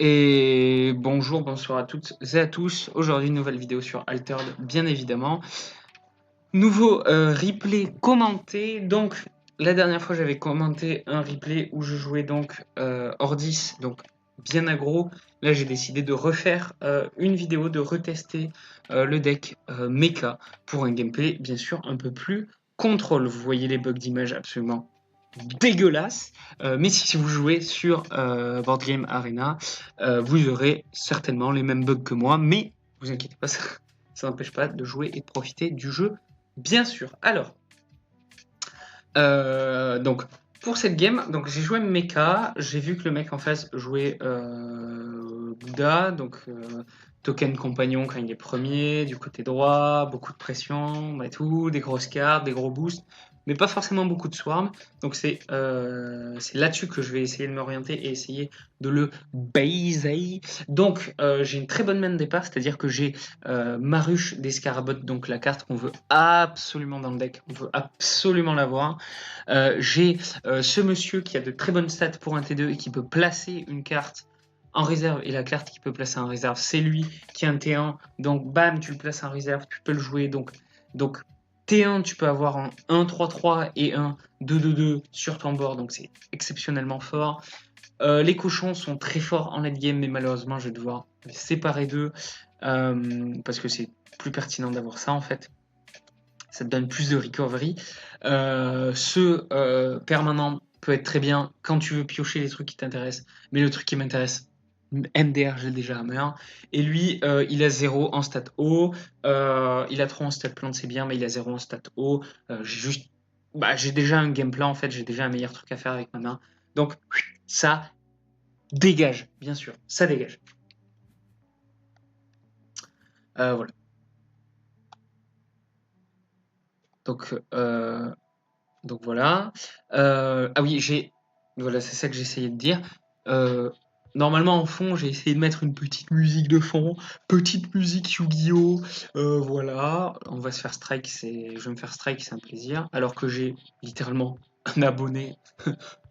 Et bonjour, bonsoir à toutes et à tous. Aujourd'hui, une nouvelle vidéo sur Altered, bien évidemment. Nouveau replay commenté. Donc, la dernière fois, j'avais commenté un replay où je jouais donc Ordis, donc bien aggro. Là, j'ai décidé de refaire une vidéo, de retester le deck Mecha pour un gameplay, bien sûr, un peu plus contrôle. Vous voyez les bugs d'image absolument dégueulasse. Mais si vous jouez sur Board Game Arena, vous aurez certainement les mêmes bugs que moi, mais vous inquiétez pas, ça n'empêche pas de jouer et de profiter du jeu, bien sûr. Alors, donc pour cette game, donc j'ai joué Mecha, j'ai vu que le mec en face jouait Bouddha, donc token compagnon quand il est premier, du côté droit, beaucoup de pression, et tout, des grosses cartes, des gros boosts, mais pas forcément beaucoup de swarm. Donc c'est là-dessus que je vais essayer de m'orienter et essayer de le baiser. Donc j'ai une très bonne main de départ, c'est-à-dire que j'ai Maruche des Scarabots, donc la carte qu'on veut absolument dans le deck, on veut absolument l'avoir. J'ai ce monsieur qui a de très bonnes stats pour un T2 et qui peut placer une carte en réserve, et la carte qu'il peut placer en réserve, c'est lui qui a un T1, donc bam, tu le places en réserve, tu peux le jouer, donc T1, tu peux avoir un 1-3-3 et un 2-2-2 sur ton board, donc c'est exceptionnellement fort. Les cochons sont très forts en late game, mais malheureusement, je vais devoir les séparer d'eux, parce que c'est plus pertinent d'avoir ça, en fait. Ça te donne plus de recovery. Ce permanent peut être très bien quand tu veux piocher les trucs qui t'intéressent, mais le truc qui m'intéresse, MDR, j'ai déjà à main. Et lui, il a 0 en stat haut, il a 3 en stat plante, c'est bien, mais il a 0 en stat haut. J'ai déjà un game plan en fait, j'ai déjà un meilleur truc à faire avec ma main. Donc, ça dégage, bien sûr, ça dégage. Voilà. Donc, euh, Donc voilà. Ah oui, voilà, c'est ça que j'essayais de dire. Euh, Normalement, en fond, j'ai essayé de mettre une petite musique de fond, petite musique Yu-Gi-Oh! Voilà, on va se faire strike, je vais me faire strike, c'est un plaisir. Alors que j'ai littéralement un abonné,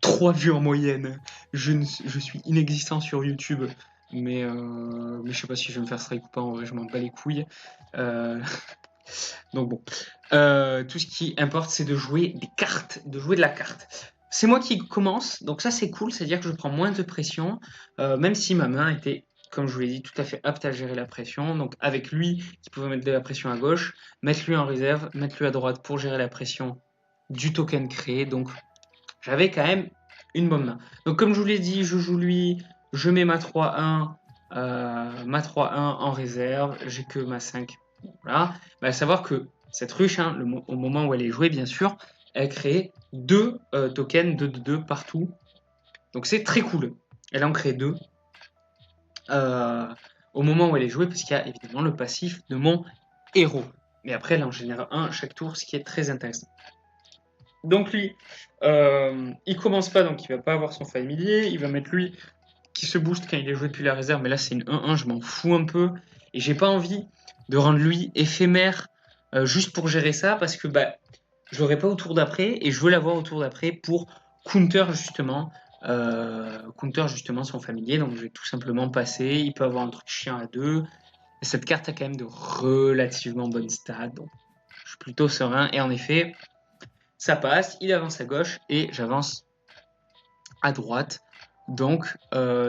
3 vues en moyenne. Je suis inexistant sur YouTube, mais je sais pas si je vais me faire strike ou pas, en vrai, je m'en bats les couilles. Euh, donc bon, tout ce qui importe, c'est de jouer des cartes, de jouer de la carte. C'est moi qui commence, donc ça c'est cool, c'est-à-dire que je prends moins de pression, même si ma main était, comme je vous l'ai dit, tout à fait apte à gérer la pression. Donc avec lui qui pouvait mettre de la pression à gauche, mettre lui en réserve, mettre lui à droite pour gérer la pression du token créé. Donc j'avais quand même une bonne main. Donc comme je vous l'ai dit, je joue lui, je mets ma 3-1 en réserve, j'ai que ma 5. Voilà. Bah, à savoir que cette ruche, hein, au moment où elle est jouée, bien sûr, elle crée deux tokens 2 partout. Donc c'est très cool. Elle en crée deux au moment où elle est jouée, parce qu'il y a évidemment le passif de mon héros. Mais après, elle en génère un chaque tour, ce qui est très intéressant. Donc lui, il commence pas, donc il va pas avoir son familier. Il va mettre lui qui se booste quand il est joué depuis la réserve, mais là c'est une 1-1, je m'en fous un peu. Et j'ai pas envie de rendre lui éphémère juste pour gérer ça, parce que bah, je l'aurai pas au tour d'après, et je veux l'avoir au tour d'après pour counter justement son familier. Donc je vais tout simplement passer. Il peut avoir un truc chien à 2. Et cette carte a quand même de relativement bonnes stats, donc je suis plutôt serein. Et en effet, ça passe, il avance à gauche et j'avance à droite. Donc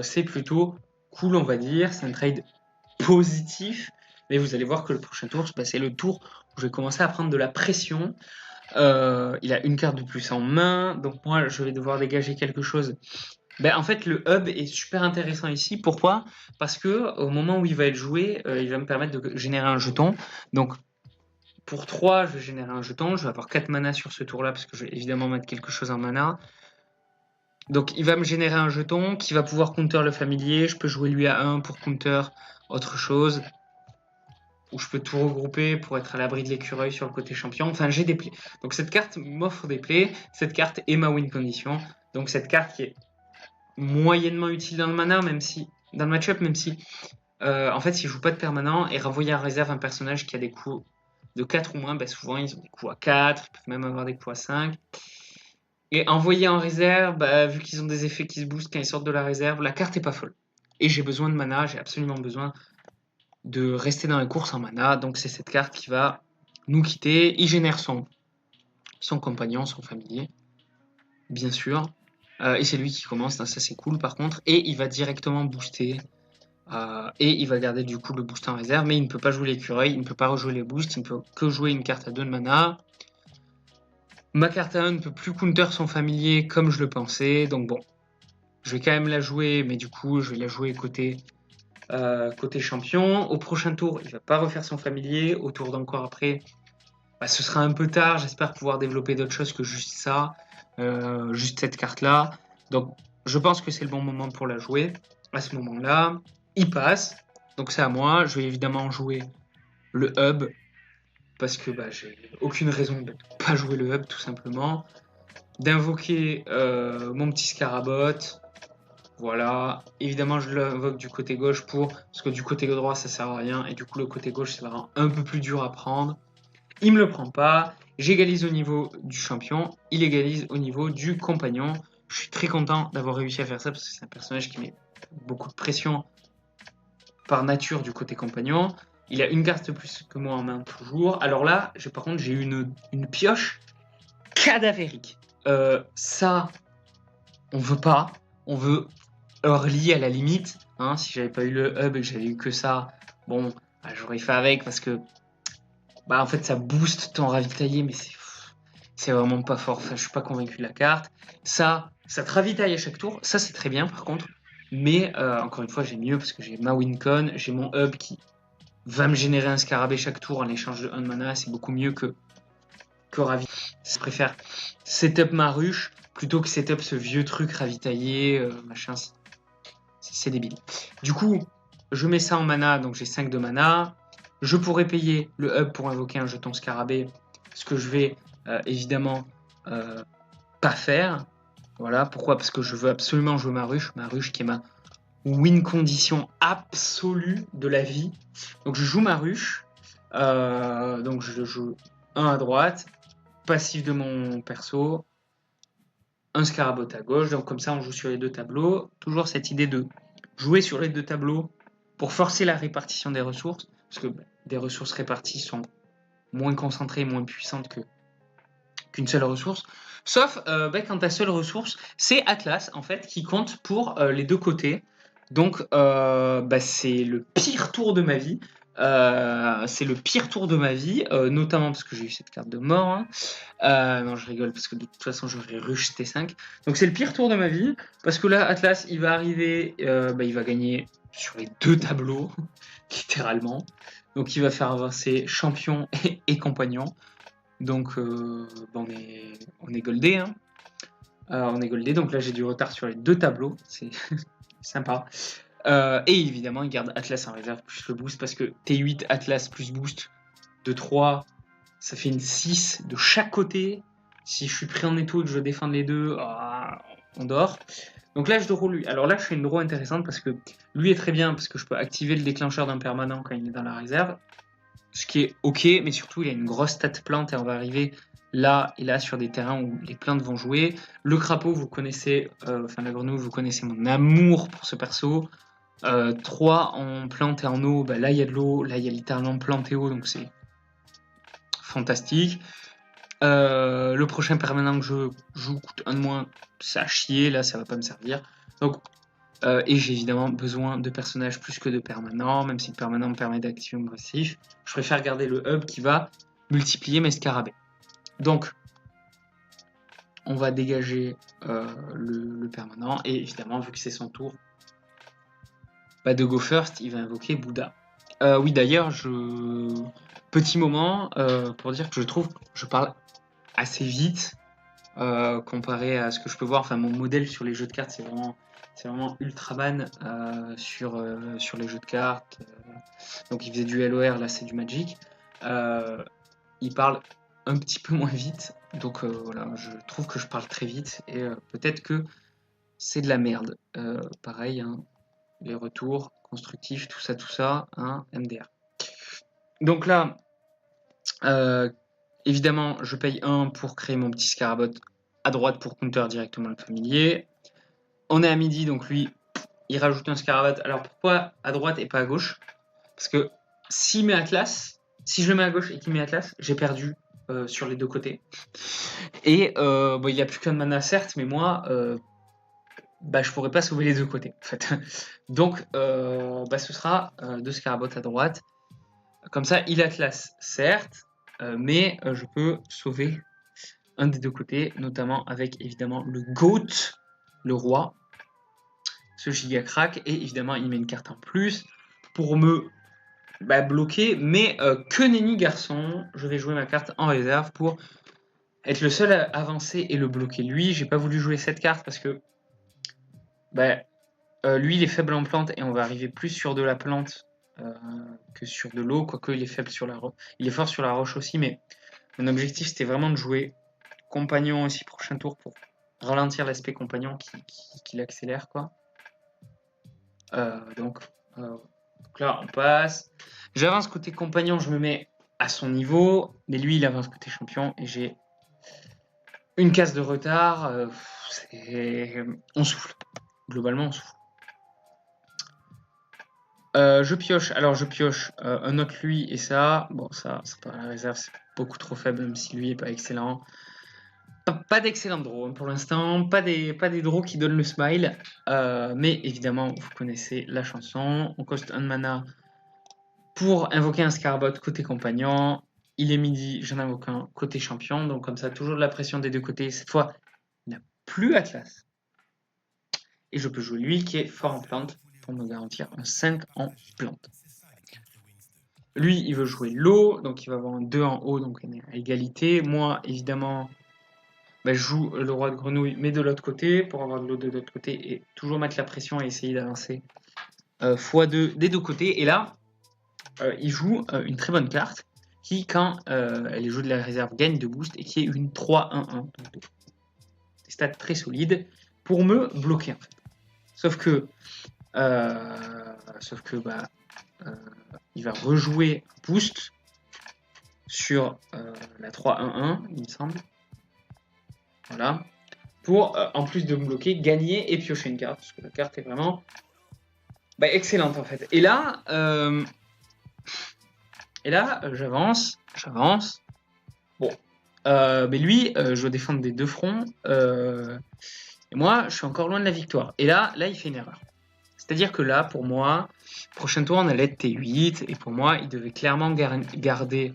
c'est plutôt cool, on va dire. C'est un trade positif. Mais vous allez voir que le prochain tour, c'est le tour où je vais commencer à prendre de la pression. Il a une carte de plus en main. Donc moi, je vais devoir dégager quelque chose. En fait, le hub est super intéressant ici. Pourquoi? Parce que au moment où il va être joué, il va me permettre de générer un jeton. Donc pour 3, je vais générer un jeton. Je vais avoir 4 mana sur ce tour-là parce que je vais évidemment mettre quelque chose en mana. Donc il va me générer un jeton qui va pouvoir counter le familier. Je peux jouer lui à 1 pour counter autre chose. Ou je peux tout regrouper pour être à l'abri de l'écureuil sur le côté champion. Enfin, j'ai des plays. Donc cette carte m'offre des plays. Cette carte est ma win condition. Donc cette carte qui est moyennement utile dans le mana, même si dans le match-up, même si en fait, s'ils jouent pas de permanent et renvoyer en réserve un personnage qui a des coups de 4 ou moins, souvent ils ont des coups à 4, ils peuvent même avoir des coups à 5. Et envoyer en réserve, vu qu'ils ont des effets qui se boostent quand ils sortent de la réserve, la carte est pas folle. Et j'ai besoin de mana, j'ai absolument besoin de rester dans la course en mana. Donc c'est cette carte qui va nous quitter. Il génère son compagnon, son familier, bien sûr. Et c'est lui qui commence, ça c'est cool par contre. Et il va directement booster. Et il va garder du coup le boost en réserve, mais il ne peut pas jouer l'écureuil, il ne peut pas rejouer les boosts, il ne peut que jouer une carte à 2 de mana. Ma carte à 1 ne peut plus counter son familier comme je le pensais, donc bon, je vais quand même la jouer, mais du coup je vais la jouer côté champion. Au prochain tour, il va pas refaire son familier, au tour d'encore après, ce sera un peu tard, j'espère pouvoir développer d'autres choses que juste ça, juste cette carte-là. Donc je pense que c'est le bon moment pour la jouer. À ce moment-là, il passe, donc c'est à moi. Je vais évidemment jouer le hub, parce que j'ai aucune raison de ne pas jouer le hub, tout simplement. D'invoquer mon petit Scarabot. Voilà, évidemment je l'invoque du côté gauche parce que du côté droit ça sert à rien, et du coup le côté gauche c'est vraiment un peu plus dur à prendre. Il me le prend pas, j'égalise au niveau du champion, il égalise au niveau du compagnon. Je suis très content d'avoir réussi à faire ça parce que c'est un personnage qui met beaucoup de pression par nature du côté compagnon. Il a une carte de plus que moi en main toujours. Alors là, par contre, j'ai une pioche cadavérique. Ça, on veut pas. On veut early à la limite. Hein, si j'avais pas eu le hub et que j'avais eu que ça, bon, j'aurais fait avec parce que en fait, ça booste ton ravitailler, mais c'est vraiment pas fort. Enfin, je suis pas convaincu de la carte. Ça te ravitaille à chaque tour. Ça, c'est très bien par contre. Mais encore une fois, j'ai mieux parce que j'ai ma Wincon, j'ai mon hub qui va me générer un scarabée chaque tour en échange de 1 de mana. C'est beaucoup mieux que ravitailler. Je préfère setup ma ruche plutôt que setup ce vieux truc ravitaillé, machin. C'est débile. Du coup, je mets ça en mana, donc j'ai 5 de mana. Je pourrais payer le hub pour invoquer un jeton scarabée, ce que je vais évidemment pas faire. Voilà, pourquoi? Parce que je veux absolument jouer ma ruche qui est ma win condition absolue de la vie. Donc je joue ma ruche, donc je joue un à droite, passif de mon perso, un Scarabot à gauche, donc comme ça on joue sur les deux tableaux. Toujours cette idée de jouer sur les deux tableaux pour forcer la répartition des ressources, parce que des ressources réparties sont moins concentrées, moins puissantes qu'une seule ressource. Sauf quand ta seule ressource, c'est Atlas, en fait, qui compte pour les deux côtés. Donc, c'est le pire tour de ma vie. Notamment parce que j'ai eu cette carte de mort. Hein. Non, je rigole, parce que de toute façon, j'aurais rush T5. Donc, c'est le pire tour de ma vie, parce que là, Atlas, il va arriver, il va gagner sur les deux tableaux, littéralement. Donc, il va faire avancer champion et compagnon. Donc, on est goldé. Hein. On est goldé, donc là, j'ai du retard sur les deux tableaux. C'est sympa. Et évidemment, il garde Atlas en réserve plus le boost, parce que T8 Atlas plus boost de 3, ça fait une 6 de chaque côté. Si je suis pris en étau et que je défends les deux, on dort. Donc là, je draw lui. Alors là, je fais une draw intéressante parce que lui est très bien, parce que je peux activer le déclencheur d'un permanent quand il est dans la réserve. Ce qui est ok, mais surtout, il a une grosse stat plante et on va arriver là et là sur des terrains où les plantes vont jouer. Le crapaud, vous connaissez, la grenouille, vous connaissez mon amour pour ce perso. 3 en plante et en eau, là il y a de l'eau, là il y a littéralement plante et eau, donc c'est fantastique. Le prochain permanent que je joue coûte 1 de moins, ça a chier, là ça va pas me servir. Donc, et j'ai évidemment besoin de personnages plus que de permanents, même si le permanent me permet d'activer mon passif. Je préfère garder le hub qui va multiplier mes scarabées. Donc, on va dégager le permanent, et évidemment, vu que c'est son tour, de go first, il va invoquer Bouddha. Oui, d'ailleurs, petit moment pour dire que je trouve que je parle assez vite comparé à ce que je peux voir. Enfin, mon modèle sur les jeux de cartes, c'est vraiment Ultraman sur les jeux de cartes. Donc, il faisait du LOR, là, c'est du Magic. Il parle un petit peu moins vite. Donc, voilà, je trouve que je parle très vite. Et peut-être que c'est de la merde. Pareil, hein, les retours constructifs, tout ça, hein, MDR. Donc là, évidemment, je paye 1 pour créer mon petit Scarabot à droite pour counter directement le familier. On est à midi, donc lui, il rajoute un Scarabate. Alors pourquoi à droite et pas à gauche? Parce que s'il met Atlas, si je le mets à gauche et qu'il met Atlas, j'ai perdu sur les deux côtés. Et bon, il n'y a plus qu'un mana certes, mais moi, je pourrais pas sauver les deux côtés en fait. Donc ce sera deux Scarabots à droite. Comme ça, il Atlas certes, mais je peux sauver un des deux côtés, notamment avec évidemment le GOAT, le roi, ce giga crack, et évidemment il met une carte en plus pour me bloquer, mais que nenni garçon, je vais jouer ma carte en réserve pour être le seul à avancer et le bloquer lui. J'ai pas voulu jouer cette carte parce que lui il est faible en plante et on va arriver plus sur de la plante que sur de l'eau, quoique il est faible sur la roche. Il est fort sur la roche aussi, mais mon objectif c'était vraiment de jouer compagnon aussi prochain tour pour ralentir l'aspect compagnon qui l'accélère quoi. Donc là on passe. J'avance côté compagnon, je me mets à son niveau, mais lui il avance côté champion et j'ai une case de retard. On souffle. Globalement on souffle. Je pioche, alors je pioche un autre lui et ça. Bon, ça, c'est pas la réserve, c'est beaucoup trop faible, même si lui est pas excellent. Pas d'excellent draw pour l'instant, pas des draws qui donnent le smile, mais évidemment, vous connaissez la chanson. On coste un mana pour invoquer un Scarbot côté compagnon. Il est midi, j'en invoque un côté champion, donc comme ça, toujours de la pression des deux côtés. Cette fois, il n'a plus Atlas. Et je peux jouer lui qui est fort en plante pour me garantir un 5 en plante. Lui, il veut jouer l'eau, donc il va avoir un 2 en haut, donc on est à égalité. Moi, évidemment, je joue le roi de grenouille, mais de l'autre côté, pour avoir de l'eau de l'autre côté, et toujours mettre la pression et essayer d'avancer x2 des deux côtés. Et là, il joue une très bonne carte, qui, quand elle joue de la réserve, gagne de boost, et qui est une 3-1-1. Donc des stats très solides, pour me bloquer, en fait. Sauf que il va rejouer boost sur la 3-1-1, il me semble. Voilà. Pour, en plus de me bloquer, gagner et piocher une carte. Parce que la carte est vraiment excellente en fait. Et là, j'avance. Bon. Mais lui, je dois défendre des deux fronts. Et moi, je suis encore loin de la victoire. Et là, il fait une erreur. C'est-à-dire que là, pour moi, prochain tour, on allait être T8. Et pour moi, il devait clairement garder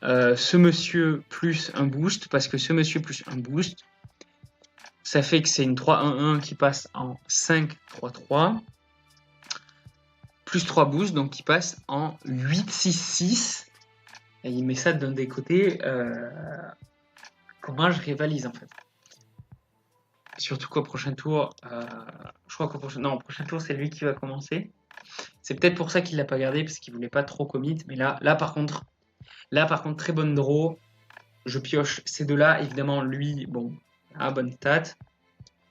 ce monsieur plus un boost. Parce que ce monsieur plus un boost, ça fait que c'est une 3-1-1 qui passe en 5-3-3. Plus 3 boosts, donc qui passe en 8-6-6. Et il met ça d'un des côtés. Comment je rivalise en fait. Surtout qu'au prochain tour, je crois qu'au prochain tour, c'est lui qui va commencer. C'est peut-être pour ça qu'il l'a pas gardé, parce qu'il voulait pas trop commit. Mais là par contre, très bonne draw. Je pioche ces deux-là. Évidemment, lui, bon, bonne stat.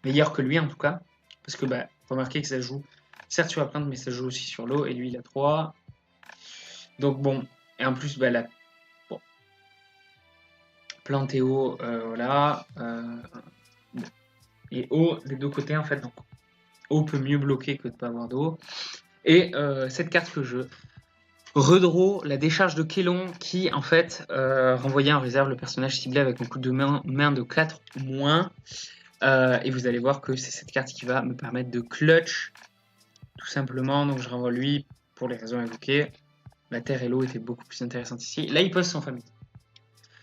Meilleur que lui en tout cas. Parce que, remarquez que ça joue, certes sur la plante, mais ça joue aussi sur l'eau. Et lui, il a 3. Donc bon, et en plus, la plante et eau, voilà. Et eau, des deux côtés en fait. Donc eau peut mieux bloquer que de ne pas avoir d'eau. Et cette carte que je redraw, la décharge de Kélon, qui en fait renvoyait en réserve le personnage ciblé avec un coup de main de 4 ou moins. Et vous allez voir que c'est cette carte qui va me permettre de clutch, tout simplement. Donc je renvoie lui pour les raisons évoquées. La terre et l'eau étaient beaucoup plus intéressantes ici. Là, il pose son famille.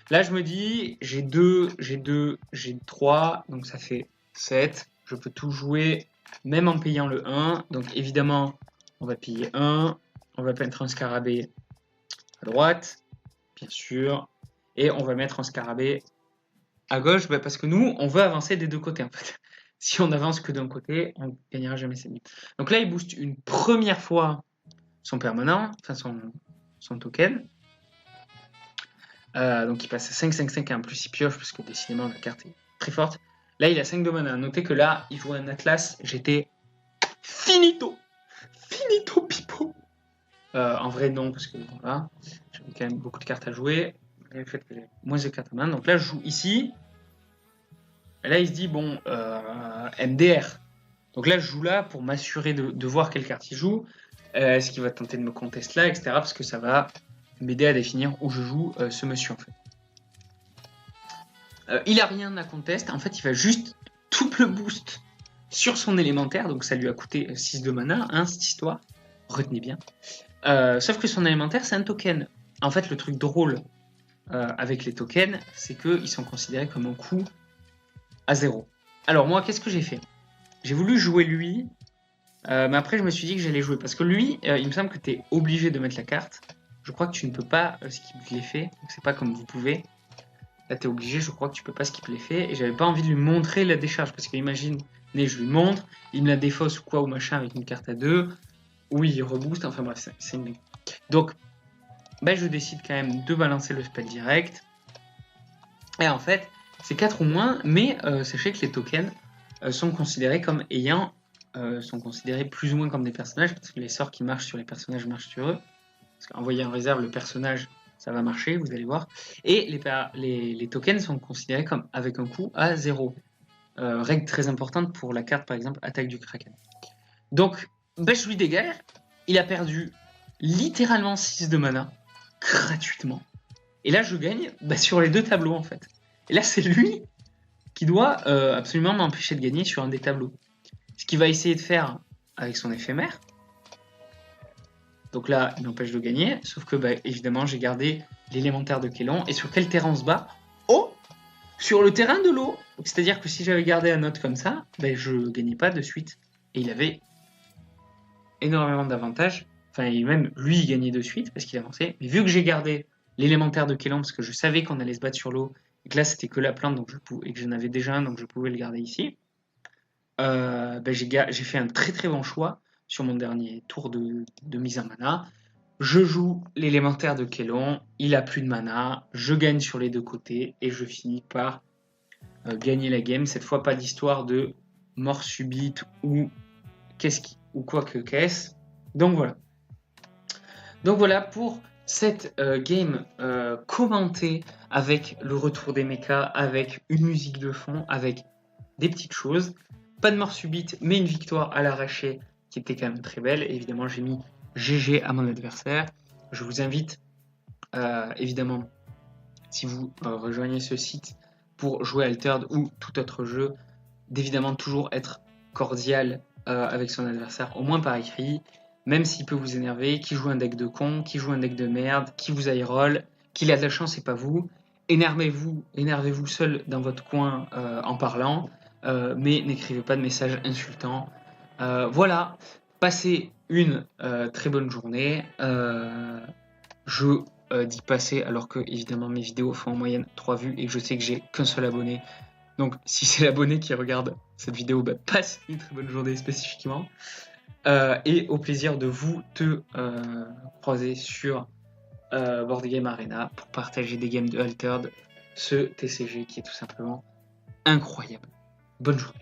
Là, je me dis, j'ai 2, j'ai 3, donc ça fait 7. Je peux tout jouer, même en payant le 1. Donc évidemment, on va payer 1. On va mettre un scarabée à droite, bien sûr. Et on va mettre un scarabée à gauche, parce que nous, on veut avancer des deux côtés, en fait. Si on avance que d'un côté, on ne gagnera jamais ses lignes. Donc là, il booste une première fois son permanent, enfin son token. Donc il passe à 5-5-5 et en plus il pioche parce que décidément la carte est très forte. Là il a 5 de mana. Notez que là il joue un Atlas, j'étais finito pipo. En vrai non parce que voilà, j'avais quand même beaucoup de cartes à jouer. Le fait que j'ai moins de cartes à main. Donc là je joue ici. Et là il se dit bon MDR. Donc là, je joue là pour m'assurer de voir quelle carte il joue, est-ce qu'il va tenter de me contester là, etc. Parce que ça va m'aider à définir où je joue ce monsieur en fait. Il a rien à contest, en fait il va juste double boost sur son élémentaire, donc ça lui a coûté 6 de mana, hein, cette histoire, retenez bien. Sauf que son élémentaire c'est un token. En fait le truc drôle avec les tokens, c'est qu'ils sont considérés comme un coût à 0. Alors moi qu'est-ce que j'ai fait? J'ai voulu jouer lui, mais après je me suis dit que j'allais jouer, parce que lui, il me semble que tu es obligé de mettre la carte. Je crois que tu ne peux pas skip l'effet, donc c'est pas comme vous pouvez. Là, t'es obligé, je crois que tu peux pas skip l'effet. Et j'avais pas envie de lui montrer la décharge. Parce que imagine, je lui montre, il me la défausse ou quoi, ou machin, avec une carte à 2. Ou il rebooste, enfin bref, c'est une dingue. Donc, je décide quand même de balancer le spell direct. Et en fait, c'est 4 ou moins, mais sachez que les tokens sont considérés comme ayant. Sont considérés plus ou moins comme des personnages, parce que les sorts qui marchent sur les personnages marchent sur eux. Parce qu'envoyer en réserve le personnage, ça va marcher, vous allez voir. Et les tokens sont considérés comme avec un coût à 0. Règle très importante pour la carte, par exemple, attaque du Kraken. Donc, je lui dégage. Il a perdu littéralement 6 de mana, gratuitement. Et là, je gagne sur les deux tableaux, en fait. Et là, c'est lui qui doit absolument m'empêcher de gagner sur un des tableaux. Ce qu'il va essayer de faire avec son éphémère. Donc là, il m'empêche de gagner, sauf que évidemment, j'ai gardé l'élémentaire de Kélon. Et sur quel terrain on se bat? Oh, sur le terrain de l'eau. C'est-à-dire que si j'avais gardé un autre comme ça, je gagnais pas de suite. Et il avait énormément d'avantages. Enfin, même lui, il gagnait de suite parce qu'il avançait. Mais vu que j'ai gardé l'élémentaire de Kélon, parce que je savais qu'on allait se battre sur l'eau, et que là, c'était que la plante, et que j'en avais déjà un, donc je pouvais le garder ici, j'ai fait un très très bon choix sur mon dernier tour de mise en mana. Je joue l'élémentaire de Kélon, il a plus de mana, je gagne sur les deux côtés et je finis par gagner la game. Cette fois, pas d'histoire de mort subite ou quoi que qu'est-ce. Donc voilà pour cette game commentée avec le retour des mechas, avec une musique de fond, avec des petites choses. Pas de mort subite, mais une victoire à l'arraché qui était quand même très belle. Et évidemment, j'ai mis GG à mon adversaire. Je vous invite, évidemment, si vous rejoignez ce site pour jouer Altered ou tout autre jeu, d'évidemment toujours être cordial avec son adversaire, au moins par écrit, même s'il peut vous énerver, qui joue un deck de con, qui joue un deck de merde, qui vous high roll, qu'il a de la chance et pas vous. Énervez-vous seul dans votre coin en parlant, mais n'écrivez pas de messages insultants. Voilà, passez une très bonne journée. Je dis passer alors que évidemment mes vidéos font en moyenne 3 vues et que je sais que j'ai qu'un seul abonné. Donc si c'est l'abonné qui regarde cette vidéo, passe une très bonne journée spécifiquement. Et au plaisir de vous te croiser sur Board Game Arena pour partager des games de Altered, ce TCG qui est tout simplement incroyable. Bonne journée.